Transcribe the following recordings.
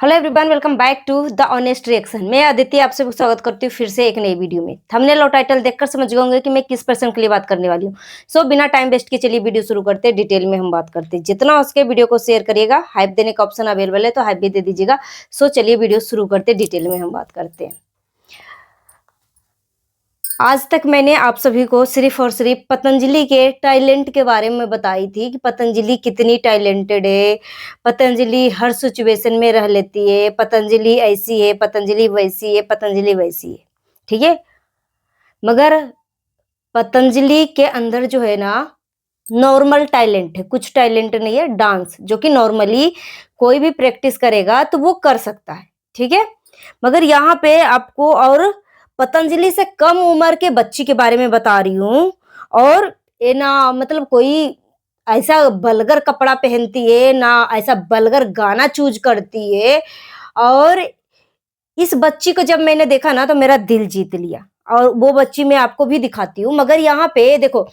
Hello everyone, welcome back to the honest reaction. मैं अदिति आपसे स्वागत करती हूँ फिर से एक नई वीडियो में। थंबनेल और टाइटल देखकर समझ गए होंगे कि मैं किस पर्सन के लिए बात करने वाली हूँ। सो बिना टाइम वेस्ट के चलिए वीडियो शुरू करते हैं। डिटेल में हम बात करते हैं। जितना हो सके वीडियो को शेयर करिएगा। हाइप देने का ऑप्शन अवेलेबल है तो हाइप भी दे दीजिएगा। सो चलिए वीडियो शुरू करते हैं। डिटेल में हम बात करते हैं। आज तक मैंने आप सभी को सिर्फ और सिर्फ पतंजलि के टैलेंट के बारे में बताई थी कि पतंजलि कितनी टैलेंटेड है। पतंजलि हर सिचुएशन में रह लेती है। पतंजलि ऐसी है, पतंजलि वैसी है, पतंजलि वैसी है। ठीक है, मगर पतंजलि के अंदर जो है ना, नॉर्मल टैलेंट है, कुछ टैलेंट नहीं है। डांस जो कि नॉर्मली कोई भी प्रैक्टिस करेगा तो वो कर सकता है। ठीक है, मगर यहाँ पे आपको और पतंजलि से कम उम्र के बच्ची के बारे में बता रही हूँ। और ये ना मतलब कोई ऐसा वल्गर कपड़ा पहनती है ना, ऐसा वल्गर गाना चूज करती है। और इस बच्ची को जब मैंने देखा ना तो मेरा दिल जीत लिया। और वो बच्ची मैं आपको भी दिखाती हूँ। मगर यहाँ पे देखो,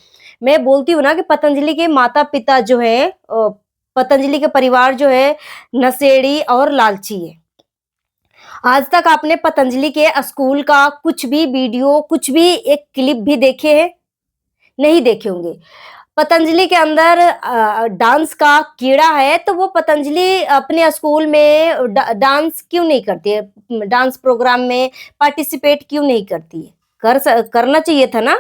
मैं बोलती हूँ ना कि पतंजलि के माता पिता जो है, पतंजलि के परिवार जो है नशेड़ी और लालची है। आज तक आपने पतंजलि के स्कूल का कुछ भी वीडियो, कुछ भी एक क्लिप भी देखे हैं? नहीं देखे होंगे। पतंजलि के अंदर डांस का कीड़ा है तो वो पतंजलि अपने स्कूल में डांस क्यों नहीं करती है? डांस प्रोग्राम में पार्टिसिपेट क्यों नहीं करती है? करना चाहिए था ना।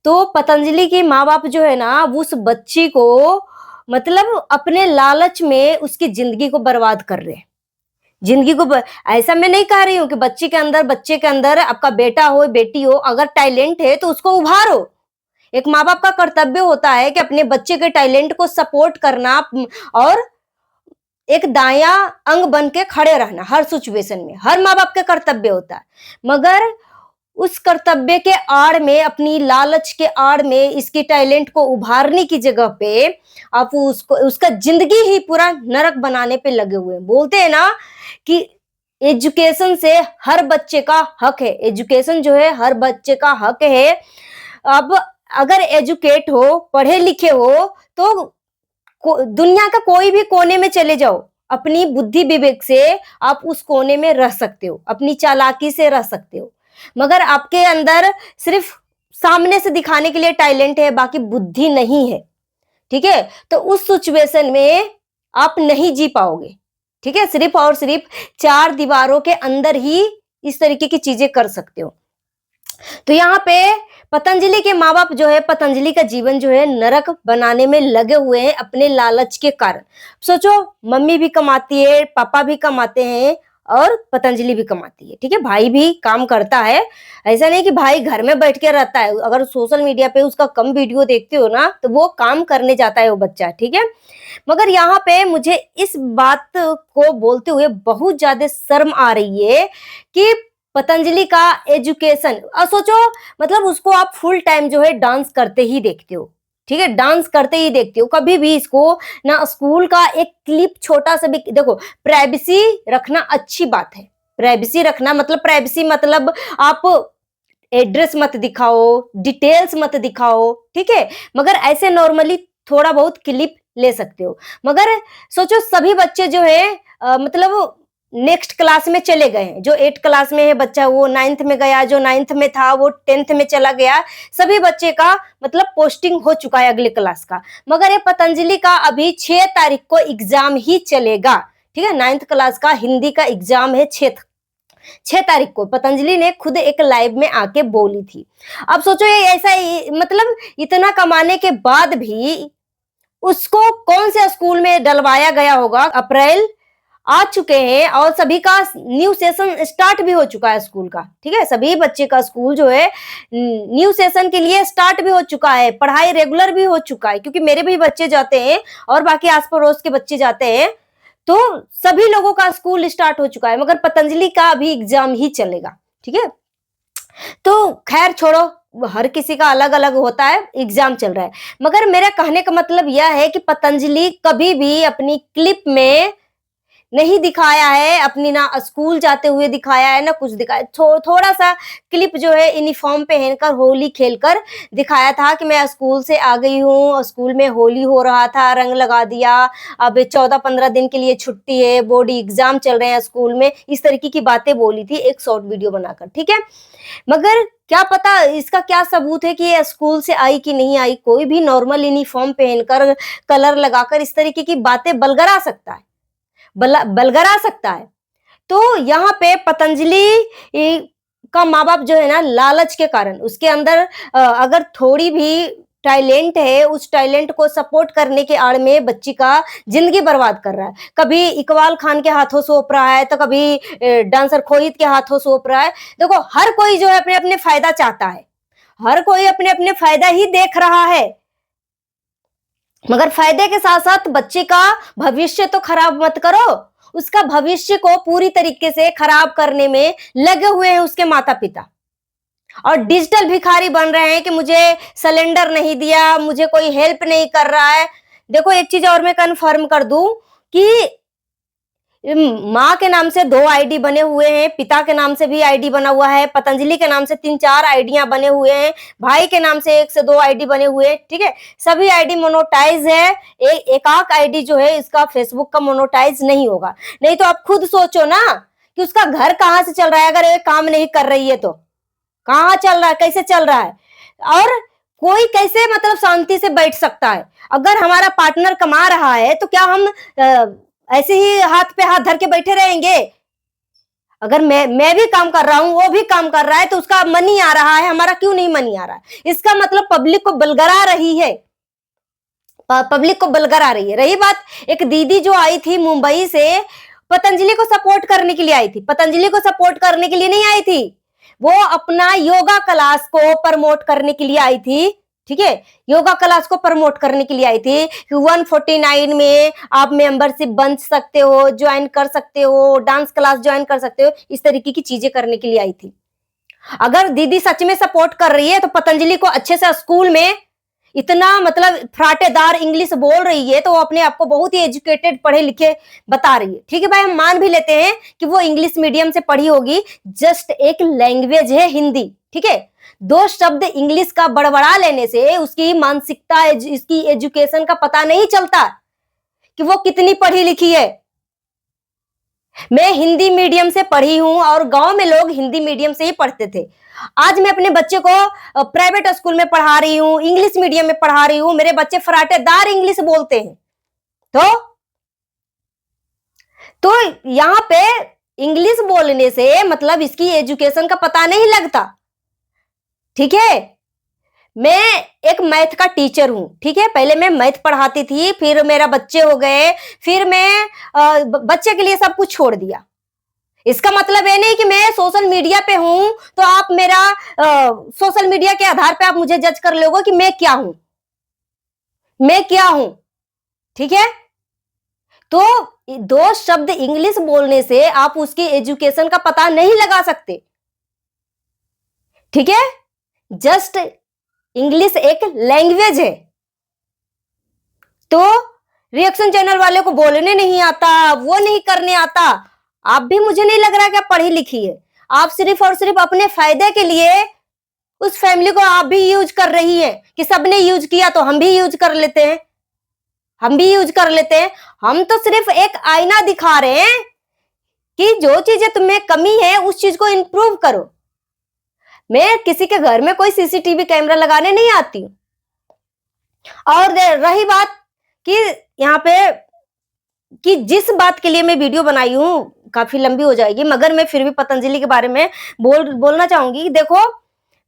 तो पतंजलि के माँ बाप जो है ना, वो उस बच्ची को मतलब अपने लालच में उसकी जिंदगी को बर्बाद कर रहे हैं। जिंदगी को ऐसा मैं नहीं कह रही हूँ कि बच्चे के अंदर आपका बेटा हो बेटी हो, अगर टैलेंट है तो उसको उभारो। एक माँ बाप का कर्तव्य होता है कि अपने बच्चे के टैलेंट को सपोर्ट करना और एक दायां अंग बन के खड़े रहना हर सिचुएशन में, हर माँ बाप का कर्तव्य होता है। मगर उस कर्तव्य के आड़ में, अपनी लालच के आड़ में इसके टैलेंट को उभारने की जगह पे आप उसको उसका जिंदगी ही पूरा नरक बनाने पे लगे हुए हैं। बोलते हैं ना कि एजुकेशन से हर बच्चे का हक है। एजुकेशन जो है हर बच्चे का हक है। अब अगर एजुकेट हो, पढ़े लिखे हो तो दुनिया का कोई भी कोने में चले जाओ, अपनी बुद्धि विवेक से आप उस कोने में रह सकते हो, अपनी चालाकी से रह सकते हो। मगर आपके अंदर सिर्फ सामने से दिखाने के लिए टैलेंट है, बाकी बुद्धि नहीं है। ठीक है, तो उस सिचुएशन में आप नहीं जी पाओगे। ठीक है, सिर्फ और सिर्फ चार दीवारों के अंदर ही इस तरीके की चीजें कर सकते हो। तो यहाँ पे पतंजलि के माँ बाप जो है, पतंजलि का जीवन जो है नरक बनाने में लगे हुए हैं अपने लालच के कारण। सोचो, मम्मी भी कमाती है, पापा भी कमाते हैं और पतंजलि भी कमाती है। ठीक है, भाई भी काम करता है। ऐसा नहीं कि भाई घर में बैठ के रहता है। अगर सोशल मीडिया पे उसका कम वीडियो देखते हो ना तो वो काम करने जाता है वो बच्चा। ठीक है, मगर यहाँ पे मुझे इस बात को बोलते हुए बहुत ज्यादा शर्म आ रही है कि पतंजलि का एजुकेशन, और सोचो मतलब उसको आप फुल टाइम जो है डांस करते ही देखते हो। ठीक है, डांस करते ही देखते हो। कभी भी इसको ना स्कूल का एक क्लिप छोटा सा भी देखो। प्राइवेसी रखना अच्छी बात है। प्राइवेसी रखना मतलब, प्राइवेसी मतलब आप एड्रेस मत दिखाओ, डिटेल्स मत दिखाओ। ठीक है, मगर ऐसे नॉर्मली थोड़ा बहुत क्लिप ले सकते हो। मगर सोचो सभी बच्चे जो है मतलब नेक्स्ट क्लास में चले गए हैं। जो 8 क्लास में है बच्चा वो 9th में गया, जो 9th में था वो 10th में चला गया। सभी बच्चे का मतलब पोस्टिंग हो चुका है अगले क्लास का। मगर ये पतंजलि का अभी 6 तारीख को एग्जाम ही चलेगा। ठीक है, 9th क्लास का हिंदी का एग्जाम है 6 तारीख को। पतंजलि ने खुद एक लाइव में आके बोली थी। अब सोचो ये ऐसा मतलब इतना कमाने के बाद भी उसको कौन से स्कूल में डलवाया गया होगा। अप्रैल आ चुके हैं और सभी का न्यू सेशन स्टार्ट भी हो चुका है स्कूल का। ठीक है, सभी बच्चे का स्कूल जो है न्यू सेशन के लिए स्टार्ट भी हो चुका है, पढ़ाई रेगुलर भी हो चुका है। क्योंकि मेरे भी बच्चे जाते हैं और बाकी आस पड़ोस के बच्चे जाते हैं, तो सभी लोगों का स्कूल स्टार्ट हो चुका है। मगर पतंजलि का अभी एग्जाम ही चलेगा। ठीक है, तो खैर छोड़ो, हर किसी का अलग अलग होता है, एग्जाम चल रहा है। मगर मेरा कहने का मतलब यह है कि पतंजलि कभी भी अपनी क्लिप में नहीं दिखाया है, अपनी ना स्कूल जाते हुए दिखाया है, ना कुछ दिखाया। थोड़ा सा क्लिप जो है यूनिफॉर्म पहनकर होली खेलकर दिखाया था कि मैं स्कूल से आ गई हूँ, स्कूल में होली हो रहा था, रंग लगा दिया, अब 14-15 दिन के लिए छुट्टी है, बोर्ड एग्जाम चल रहे हैं स्कूल में, इस तरीके की बातें बोली थी एक शॉर्ट वीडियो बनाकर, ठीक है। मगर क्या पता इसका क्या सबूत है कि ये स्कूल से आई कि नहीं आई। कोई भी नॉर्मल यूनिफॉर्म पहनकर, कलर लगाकर इस तरीके की बातें बलगरा सकता है, बलगरा सकता है। तो यहाँ पे पतंजलि का माँ बाप जो है ना, लालच के कारण उसके अंदर अगर थोड़ी भी टैलेंट है, उस टैलेंट को सपोर्ट करने के आड़ में बच्ची का जिंदगी बर्बाद कर रहा है। कभी इकबाल खान के हाथों सौंप रहा है, तो कभी डांसर खोहित के हाथों सौंप रहा है। देखो, हर कोई जो है अपने अपने फायदा चाहता है, हर कोई अपने अपने फायदा ही देख रहा है, मगर फायदे के साथ साथ बच्चे का भविष्य तो खराब मत करो। उसका भविष्य को पूरी तरीके से खराब करने में लगे हुए हैं उसके माता पिता, और डिजिटल भिखारी बन रहे हैं कि मुझे सिलेंडर नहीं दिया, मुझे कोई हेल्प नहीं कर रहा है। देखो, एक चीज और मैं कन्फर्म कर दूं कि माँ के नाम से 2 आईडी बने हुए हैं, पिता के नाम से भी आईडी बना हुआ है, पतंजलि के नाम से 3-4 आईडियां बने हुए हैं, भाई के नाम से 1 से 2 आईडी बने हुए हैं, ठीक है। सभी आईडी मोनेटाइज है। एक आक आईडी जो है इसका फेसबुक का मोनेटाइज नहीं होगा। नहीं तो आप खुद सोचो ना कि उसका घर कहाँ से चल रहा है, अगर ये काम नहीं कर रही है तो कहाँ चल रहा है, कैसे चल रहा है, और कोई कैसे मतलब शांति से बैठ सकता है। अगर हमारा पार्टनर कमा रहा है तो क्या हम ऐसे ही हाथ पे हाथ धर के बैठे रहेंगे? अगर मैं भी काम कर रहा हूं, वो भी काम कर रहा है, तो उसका मनी आ रहा है, हमारा क्यों नहीं मनी आ रहा है? इसका मतलब पब्लिक को बलगरा रही है, पब्लिक को बलगरा रही है। रही बात, एक दीदी जो आई थी मुंबई से, पतंजलि को सपोर्ट करने के लिए आई थी, पतंजलि को सपोर्ट करने के लिए नहीं आई थी, वो अपना योगा क्लास को प्रमोट करने के लिए आई थी, ठीक है। योगा क्लास को प्रमोट करने के लिए आई थी कि 149 में आप मेंबरशिप बन सकते हो, ज्वाइन कर सकते हो, डांस क्लास ज्वाइन कर सकते हो, इस तरीके की चीजें करने के लिए आई थी। अगर दीदी सच में सपोर्ट कर रही है तो पतंजलि को अच्छे से स्कूल में इतना मतलब फराटेदार इंग्लिश बोल रही है, तो वो अपने आप को बहुत ही एजुकेटेड, पढ़े लिखे बता रही है, ठीक है भाई। हम मान भी लेते हैं कि वो इंग्लिश मीडियम से पढ़ी होगी, जस्ट एक लैंग्वेज है हिंदी, ठीक है। 2 शब्द इंग्लिश का बड़बड़ा लेने से उसकी मानसिकता, इसकी एजुकेशन का पता नहीं चलता कि वो कितनी पढ़ी लिखी है। मैं हिंदी मीडियम से पढ़ी हूं और गांव में लोग हिंदी मीडियम से ही पढ़ते थे। आज मैं अपने बच्चे को प्राइवेट स्कूल में पढ़ा रही हूं, इंग्लिश मीडियम में पढ़ा रही हूं, मेरे बच्चे फराटेदार इंग्लिश बोलते हैं। तो यहाँ पे इंग्लिश बोलने से मतलब इसकी एजुकेशन का पता नहीं लगता, ठीक है। मैं एक मैथ का टीचर हूं, ठीक है। पहले मैं मैथ पढ़ाती थी, फिर मेरा बच्चे हो गए, फिर मैं बच्चे के लिए सब कुछ छोड़ दिया। इसका मतलब ये नहीं कि मैं सोशल मीडिया पे हूं तो आप मेरा सोशल मीडिया के आधार पे आप मुझे जज कर लोगे कि मैं क्या हूं, मैं क्या हूं, ठीक है। तो 2 शब्द इंग्लिश बोलने से आप उसकी एजुकेशन का पता नहीं लगा सकते, ठीक है। जस्ट इंग्लिश एक लैंग्वेज है। तो रिएक्शन चैनल वाले को बोलने नहीं आता, वो नहीं करने आता। आप भी, मुझे नहीं लग रहा कि आप पढ़ी लिखी है, आप सिर्फ और सिर्फ अपने फायदे के लिए उस फैमिली को आप भी यूज कर रही है कि सबने यूज किया तो हम भी यूज कर लेते हैं, हम भी यूज कर लेते हैं। हम तो सिर्फ एक आईना दिखा रहे हैं कि जो चीजें तुम्हें कमी है उस चीज को इंप्रूव करो। मैं किसी के घर में कोई सीसीटीवी कैमरा लगाने नहीं आती हूं। और रही बात कि यहाँ पे कि जिस बात के लिए मैं वीडियो बनाई हूं, काफी लंबी हो जाएगी, मगर मैं फिर भी पतंजलि के बारे में बोलना चाहूंगी। देखो,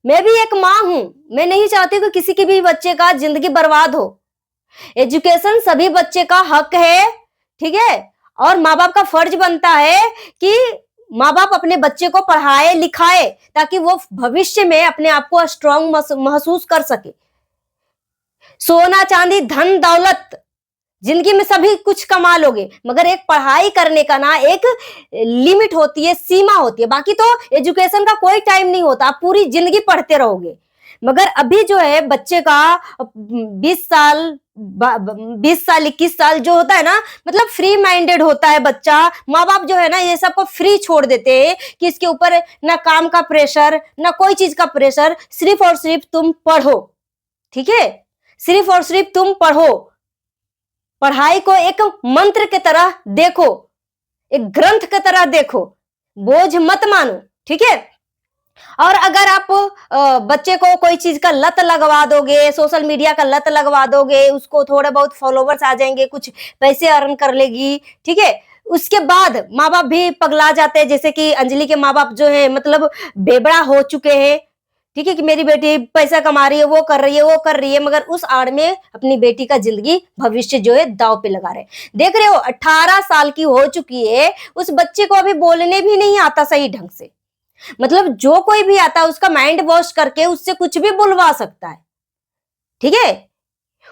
मैं भी एक माँ हूं, मैं नहीं चाहती कि किसी के भी बच्चे का जिंदगी बर्बाद हो। एजुकेशन सभी बच्चे का हक है, ठीक है। और माँ बाप का फर्ज बनता है कि माँ बाप अपने बच्चे को पढ़ाए लिखाए ताकि वो भविष्य में अपने आप को स्ट्रांग महसूस कर सके। सोना चांदी धन दौलत जिंदगी में सभी कुछ कमा लोगे, मगर एक पढ़ाई करने का ना एक लिमिट होती है, सीमा होती है। बाकी तो एजुकेशन का कोई टाइम नहीं होता, आप पूरी जिंदगी पढ़ते रहोगे। मगर अभी जो है बच्चे का 20 साल 20 साल 21 साल जो होता है ना, मतलब फ्री माइंडेड होता है बच्चा। माँ बाप जो है ना ये सबको फ्री छोड़ देते हैं कि इसके ऊपर ना काम का प्रेशर ना कोई चीज का प्रेशर, सिर्फ और सिर्फ तुम पढ़ो, ठीक है, सिर्फ और सिर्फ तुम पढ़ो। पढ़ाई को एक मंत्र की तरह देखो, एक ग्रंथ की तरह देखो, बोझ मत मानो, ठीक है। और अगर आप बच्चे को कोई चीज का लत लगवा दोगे, सोशल मीडिया का लत लगवा दोगे, उसको थोड़े बहुत फॉलोवर्स आ जाएंगे, कुछ पैसे अर्न कर लेगी, ठीक है, उसके बाद माँ बाप भी पगला जाते हैं। जैसे कि अंजलि के माँ बाप जो है मतलब बेबड़ा हो चुके हैं, ठीक है, कि मेरी बेटी पैसा कमा रही है, वो कर रही है, वो कर रही है, मगर उस आड़ में अपनी बेटी का जिंदगी भविष्य जो है दाव पे लगा रहे। देख रहे हो 18 साल की हो चुकी है, उस बच्चे को अभी बोलने भी नहीं आता सही ढंग से। मतलब जो कोई भी आता है उसका माइंड वॉश करके उससे कुछ भी बुलवा सकता है, ठीक है,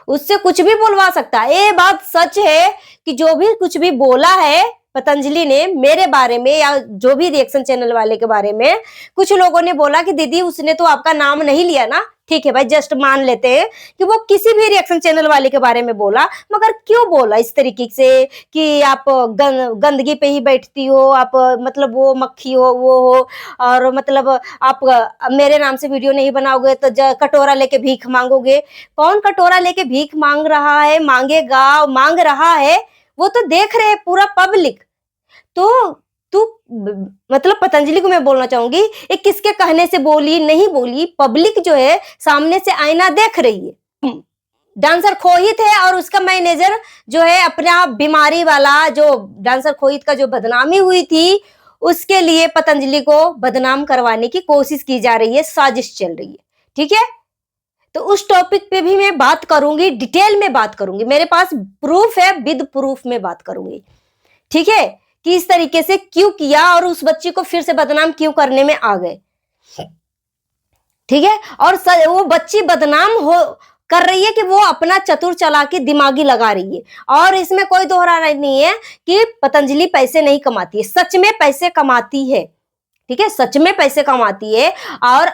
उससे कुछ भी बुलवा सकता है। ये बात सच है कि जो भी कुछ भी बोला है पतंजलि ने मेरे बारे में या जो भी रिएक्शन चैनल वाले के बारे में, कुछ लोगों ने बोला कि दीदी उसने तो आपका नाम नहीं लिया ना, ठीक है भाई, जस्ट मान लेते हैं कि वो किसी भी रिएक्शन चैनल वाले के बारे में बोला, मगर क्यों बोला इस तरीके से कि आप गंदगी पे ही बैठती हो, आप मतलब वो मक्खी हो, वो हो, और मतलब आप मेरे नाम से वीडियो नहीं बनाओगे तो कटोरा लेके भीख मांगोगे। कौन कटोरा लेके भीख मांग रहा है, मांगेगा, मांग रहा है, वो तो देख रहे हैं पूरा पब्लिक। तो तू मतलब पतंजलि को मैं बोलना चाहूंगी, ये किसके कहने से बोली, नहीं बोली, पब्लिक जो है सामने से आईना देख रही है। डांसर खोहित है और उसका मैनेजर जो है अपना बीमारी वाला, जो डांसर खोहित का जो बदनामी हुई थी उसके लिए पतंजलि को बदनाम करवाने की कोशिश की जा रही है, साजिश चल रही है, ठीक है। तो उस टॉपिक पे भी मैं बात करूंगी, डिटेल में बात करूंगी, मेरे पास प्रूफ है, विद प्रूफ में बात करूंगी, ठीक है, कि इस तरीके से क्यों किया और उस बच्ची को फिर से बदनाम क्यों करने में आ गए, ठीक है। और वो बच्ची बदनाम हो कर रही है कि वो अपना चतुर चालाकी दिमागी लगा रही है, और इसमें कोई दोहराना नहीं है कि पतंजलि पैसे नहीं कमाती है, सच में पैसे कमाती है, ठीक है, सच में पैसे कमाती है। और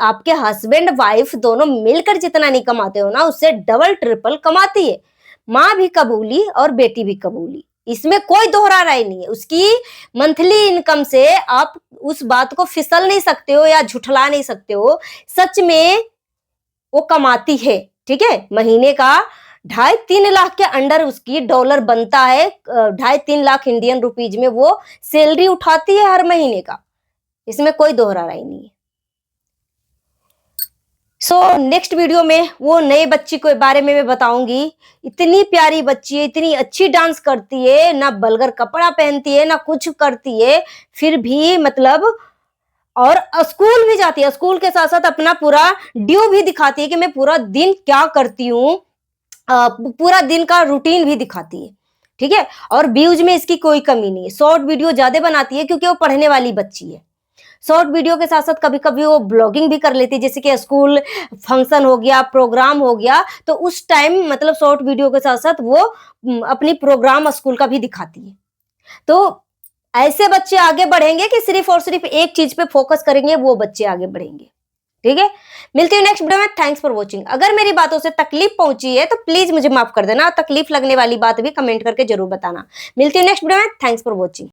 आपके हस्बैंड वाइफ दोनों मिलकर जितना नहीं कमाते हो ना, उससे डबल ट्रिपल कमाती है। माँ भी कबूली और बेटी भी कबूली, इसमें कोई दोहरा राय नहीं है। उसकी मंथली इनकम से आप उस बात को फिसल नहीं सकते हो या झुठला नहीं सकते हो, सच में वो कमाती है, ठीक है। महीने का 2.5-3 लाख के अंडर उसकी डॉलर बनता है, 2.5-3 लाख इंडियन रुपीज में वो सैलरी उठाती है हर महीने का, इसमें कोई दोहरा राय नहीं है। नेक्स्ट वीडियो में वो नए बच्ची के बारे में मैं बताऊंगी। इतनी प्यारी बच्ची है, इतनी अच्छी डांस करती है, ना बलगर कपड़ा पहनती है ना कुछ करती है, फिर भी मतलब, और स्कूल भी जाती है, स्कूल के साथ साथ अपना पूरा ड्यू भी दिखाती है कि मैं पूरा दिन क्या करती हूँ, पूरा दिन का रूटीन भी दिखाती है, ठीक है। और व्यूज में इसकी कोई कमी नहीं है, शॉर्ट वीडियो ज्यादा बनाती है क्योंकि वो पढ़ने वाली बच्ची है। शॉर्ट वीडियो के साथ साथ कभी कभी वो ब्लॉगिंग भी कर लेती है, जैसे कि स्कूल फंक्शन हो गया, प्रोग्राम हो गया, तो उस टाइम मतलब शॉर्ट वीडियो के साथ साथ वो अपनी प्रोग्राम स्कूल का भी दिखाती है। तो ऐसे बच्चे आगे बढ़ेंगे कि सिर्फ और सिर्फ एक चीज पे फोकस करेंगे, वो बच्चे आगे बढ़ेंगे, ठीक है। मिलती हूँ नेक्स्ट वीडियो में, थैंक्स फॉर वॉचिंग। अगर मेरी बातों से तकलीफ पहुंची है तो प्लीज मुझे माफ कर देना, तकलीफ लगने वाली बात भी कमेंट करके जरूर बताना। मिलती हूँ नेक्स्ट वीडियो में, थैंक्स फॉर वॉचिंग।